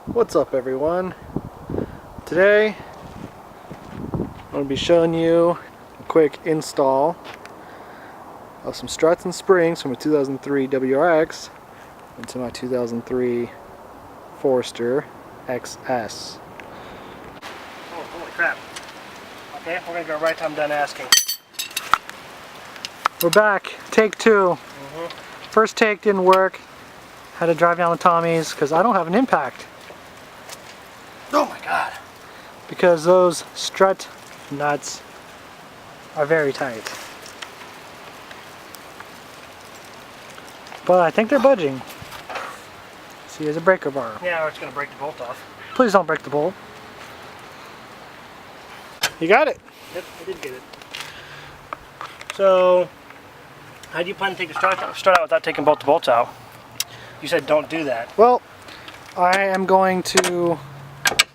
What's up, everyone? Today I'm going to be showing you a quick install of some struts and springs from a 2003 WRX into my 2003 Forester XS. Oh, holy crap. Okay, we're going to go right till I'm done asking. We're back. Take two. First take didn't work. Had to drive down with Tommy's because I don't have an impact. Oh my god. Because those strut nuts are very tight. But I think they're budging. See, there's a breaker bar. Yeah, or it's going to break the bolt off. Please don't break the bolt. You got it. Yep, I did get it. So, how do you plan to take the strut out without taking both the bolts out? You said don't do that. Well, I am going to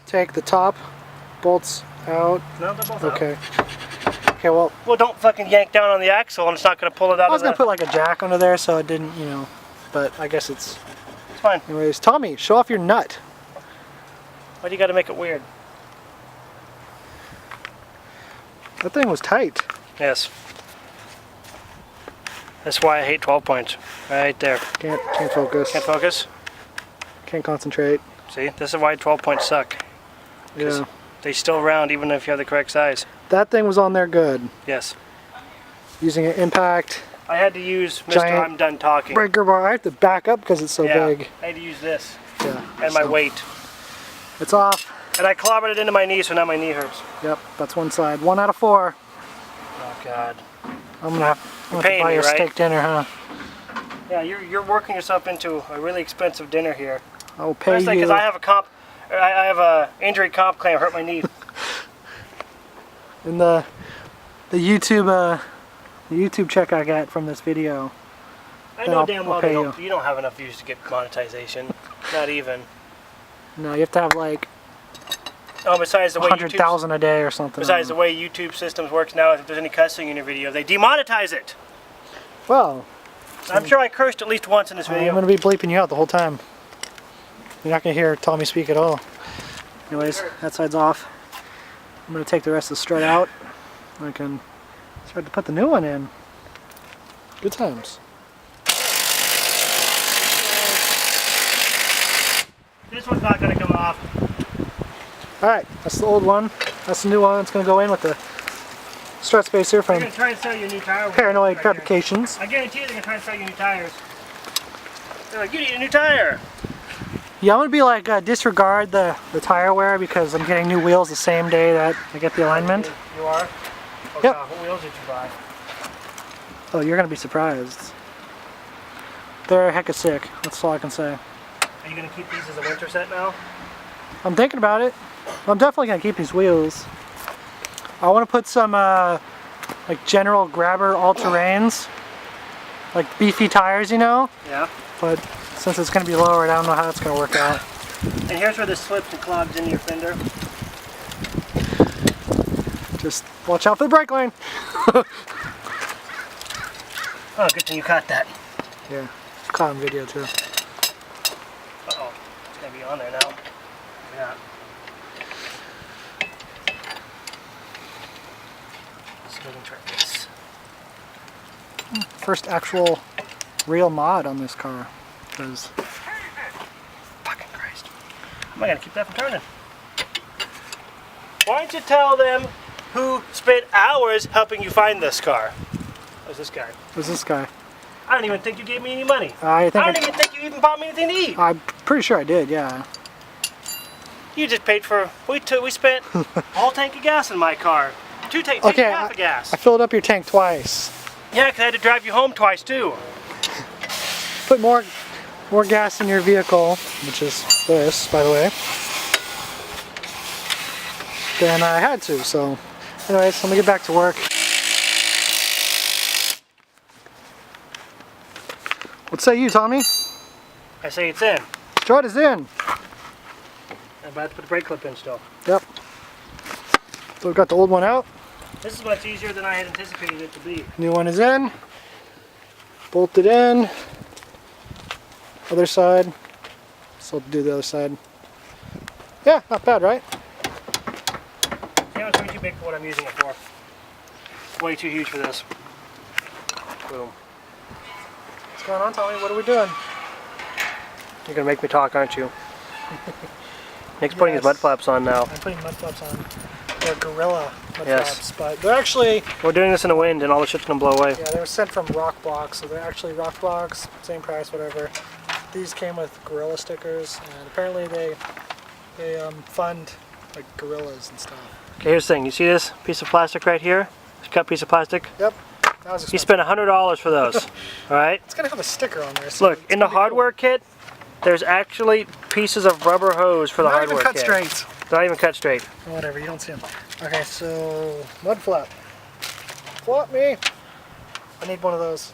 take the top bolts out. No, they're both Okay. Okay, well. Well, don't fucking yank down on the axle and it's not going to pull it out. I was going to put like a jack under there so it didn't, but I guess it's fine. Anyways, Tommy, show off your nut. Why do you got to make it weird? That thing was tight. Yes. That's why I hate 12 points. Right there. Can't focus. Can't focus? Can't concentrate. See, this is why 12 points suck. Yeah. They still round even if you have the correct size. That thing was on there good. Yes. Using an impact. I had to use Mr. Giant I'm done talking. Breaker bar. I have to back up because it's so big. I had to use this. Yeah. And my weight. It's off. And I clobbered it into my knee, so now my knee hurts. Yep, that's one side. 1 out of 4. Oh God. I'm gonna have to buy you a steak dinner, huh? Yeah, you're working yourself into a really expensive dinner here. I will pay you. Because I have a injury comp claim. Hurt my knee. And the YouTube check I got from this video. I know damn well you don't have enough views to get monetization. Not even. No, you have to have like besides the way 100,000 a day or something. Besides the way YouTube systems works now, if there's any cussing in your video, they demonetize it. Well, I'm sure I cursed at least once in this video. I'm going to be bleeping you out the whole time. You're not going to hear Tommy speak at all. Anyways, that side's off. I'm going to take the rest of the strut out. I can start to put the new one in. Good times. This one's not going to come off. Alright, that's the old one. That's the new one. It's going to go in with the strut spacer from They're going to try and sell you a new tire. Paranoid Fabrications. I guarantee you they're going to try and sell you new tires. They're like, you need a new tire. Yeah, I'm going to be like, disregard the tire wear because I'm getting new wheels the same day that I get the alignment. You are? Oh, yep. God, what wheels did you buy? Oh, you're going to be surprised. They're hecka sick. That's all I can say. Are you going to keep these as a winter set now? I'm thinking about it. I'm definitely going to keep these wheels. I want to put some like General Grabber all-terrains, like beefy tires, Yeah. But since it's going to be lowered, I don't know how it's going to work out. And here's where this slips and clogs into your fender. Just watch out for the brake line. Oh, good thing you caught that. Yeah, caught on video too. Uh-oh, it's going to be on there now. Yeah. Try this. First actual real mod on this car. Because fucking Christ. Am I gonna keep that from turning? Why don't you tell them who spent hours helping you find this car? Who's this guy? Who's this guy? I don't even think you gave me any money. I don't even think you even bought me anything to eat. I'm pretty sure I did, yeah. You just paid for. We spent all tank of gas in my car. Tank half of gas. I filled up your tank twice. Yeah, because I had to drive you home twice too. Put more gas in your vehicle, which is this, by the way, than I had to. So, anyways, let me get back to work. What say you, Tommy? I say it's in. Strut is in. I'm about to put the brake clip in still. Yep. So we've got the old one out. This is much easier than I had anticipated it to be. New one is in. Bolted in. Other side. Still have to do the other side. Yeah, not bad, right? Yeah, it's way too big for what I'm using it for. Way too huge for this. Boom. What's going on, Tommy? What are we doing? You're gonna make me talk, aren't you? Nick's putting his mud flaps on now. I'm putting mud flaps on. They're Gorilla mud Yes. flaps, but they're actually... We're doing this in the wind and all the shit's gonna blow away. Yeah, they were sent from Rock Blocks, so they're actually Rock Blocks, same price, whatever. These came with Gorilla stickers, and apparently they fund like gorillas and stuff. Okay, here's the thing. You see this piece of plastic right here? This cut piece of plastic? Yep. That was He expensive. spent $100 for those. Alright? It's gonna have a sticker on there. So Look, in the hardware kit, there's actually pieces of rubber hose for the Not hardware even cut kit. straight. Not even cut straight. Whatever, you don't see them. Okay, so mud flap. Flap me. I need one of those.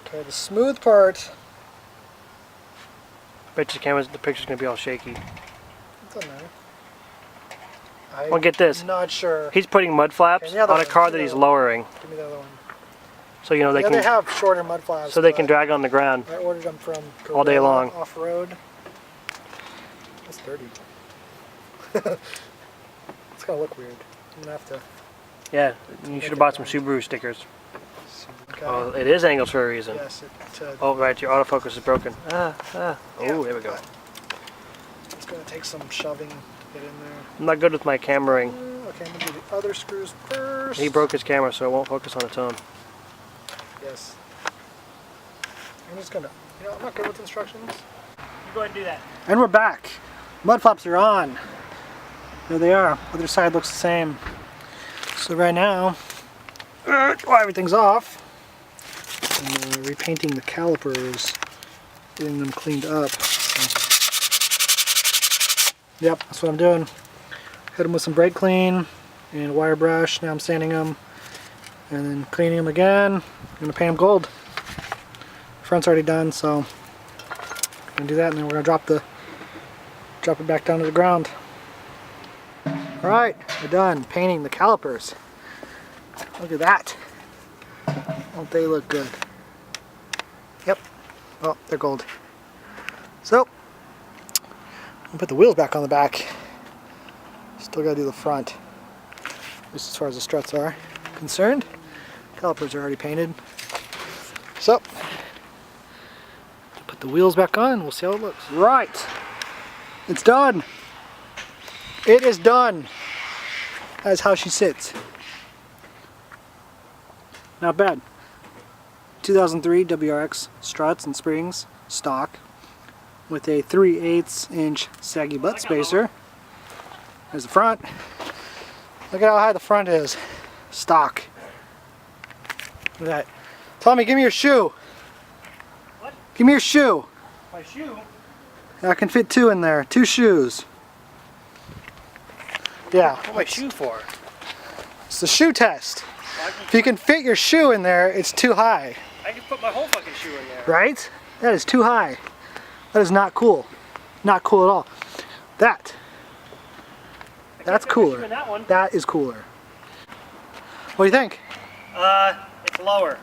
Okay, the smooth part. Bet you the picture's gonna be all shaky. It doesn't matter. Well, get this. I'm not sure. He's putting mud flaps Okay, the other on a one, car give that me he's the other one. lowering, Give me the other one. so you know they Yeah, can. they have shorter mud flaps. So they can but drag on the ground. I ordered them from All day Gorilla long. Off-road. That's dirty. It's gonna look weird. I'm gonna have to. Yeah, you should have bought some Subaru stickers. Okay. Oh, it is angled for a reason. Yes, Oh, right, your autofocus is broken. Oh, there we go. It's gonna take some shoving to get in there. I'm not good with my cameraing. Okay, I'm gonna do the other screws first. He broke his camera, so it won't focus on its own. Yes. I'm just gonna. I'm not good with instructions. You go ahead and do that. And we're back. Mud flaps are on. There they are. Other side looks the same. So right now, while everything's off, I'm repainting the calipers, getting them cleaned up. So, yep, that's what I'm doing. Hit them with some brake clean and a wire brush. Now I'm sanding them and then cleaning them again. I'm gonna paint them gold. Front's already done, so I'm gonna do that, and then we're gonna drop it back down to the ground. All right, we're done painting the calipers. Look at that. Don't they look good? Yep. Oh, they're gold. So, I'm gonna put the wheels back on the back. Still gotta do the front. Just as far as the struts are concerned. Calipers are already painted. So, put the wheels back on, we'll see how it looks. Right. It's done. It is done. That is how she sits. Not bad. 2003 WRX struts and springs, stock, with a 3/8 inch saggy butt spacer. There's the front. Look at how high the front is. Stock. Look at that. Tommy, give me your shoe. What? Give me your shoe. My shoe? I can fit two in there. 2 shoes. Yeah. What's my shoe for? It's the shoe test. If you can fit your shoe in there, it's too high. I can put my whole fucking shoe in there. Right? That is too high. That is not cool. Not cool at all. That's cooler. That one. That is cooler. What do you think? It's lower.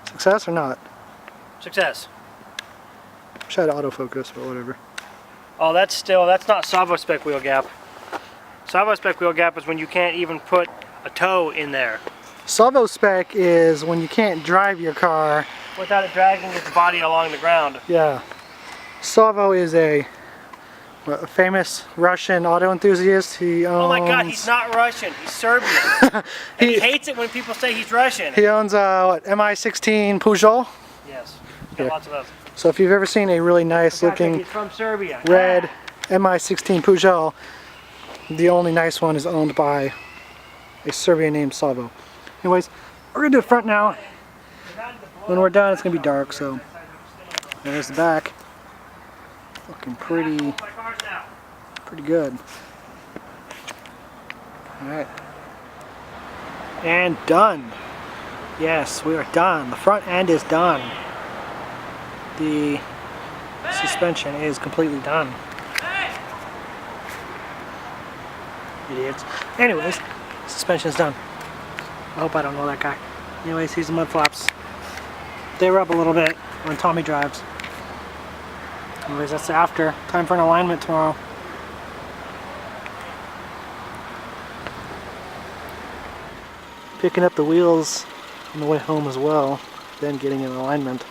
Success or not? Success. Wish I had autofocus, but whatever. Oh, that's not Savo spec wheel gap. Savo spec wheel gap is when you can't even put a toe in there Salvo spec is when you can't drive your car. without it dragging its body along the ground. Yeah. Salvo is a famous Russian auto enthusiast. He owns... Oh my god, he's not Russian, he's Serbian. And he hates it when people say he's Russian. He owns a MI16 Peugeot. Yes, got Yeah. lots of those. So if you've ever seen a really nice looking He's from Serbia. red MI16 Peugeot, the only nice one is owned by a Serbian named Salvo. Anyways, we're gonna do the front now. When we're done, it's gonna be dark, so there's the back. Looking pretty good. Alright. And done. Yes, we are done. The front end is done. The suspension is completely done. Idiots. Anyways, suspension is done. I hope I don't know that guy. Anyways, here's the mud flaps. They rub a little bit when Tommy drives. Anyways, that's after. Time for an alignment tomorrow. Picking up the wheels on the way home as well, then getting an alignment.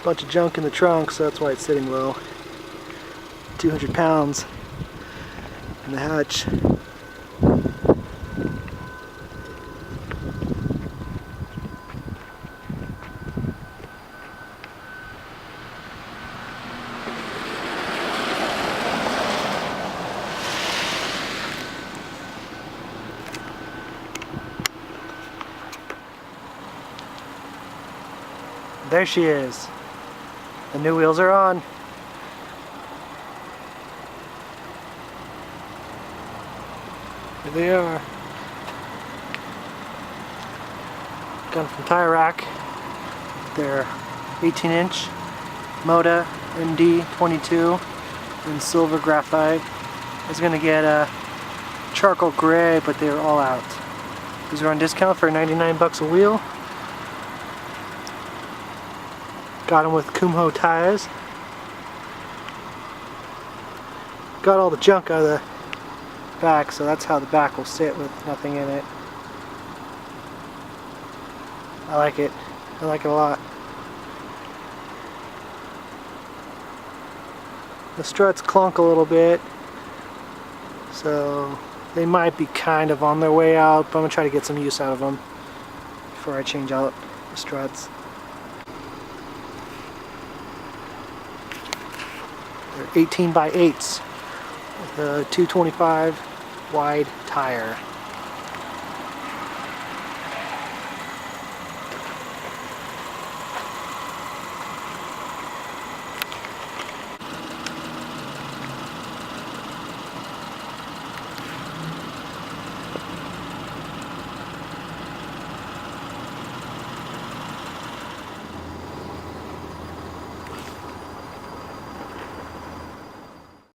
Bunch of junk in the trunk, so that's why it's sitting low. 200 pounds in the hatch. There she is. The new wheels are on. Here they are. Got them from Tire Rack. They're 18-inch Moda MD22 in silver graphite. I was gonna get a charcoal gray, but they were all out. These are on discount for 99 bucks a wheel. Got them with Kumho tires. Got all the junk out of the back, so that's how the back will sit with nothing in it. I like it. I like it a lot. The struts clunk a little bit, so they might be kind of on their way out, but I'm going to try to get some use out of them before I change out the struts. They're 18 by 8s with a 225 wide tire.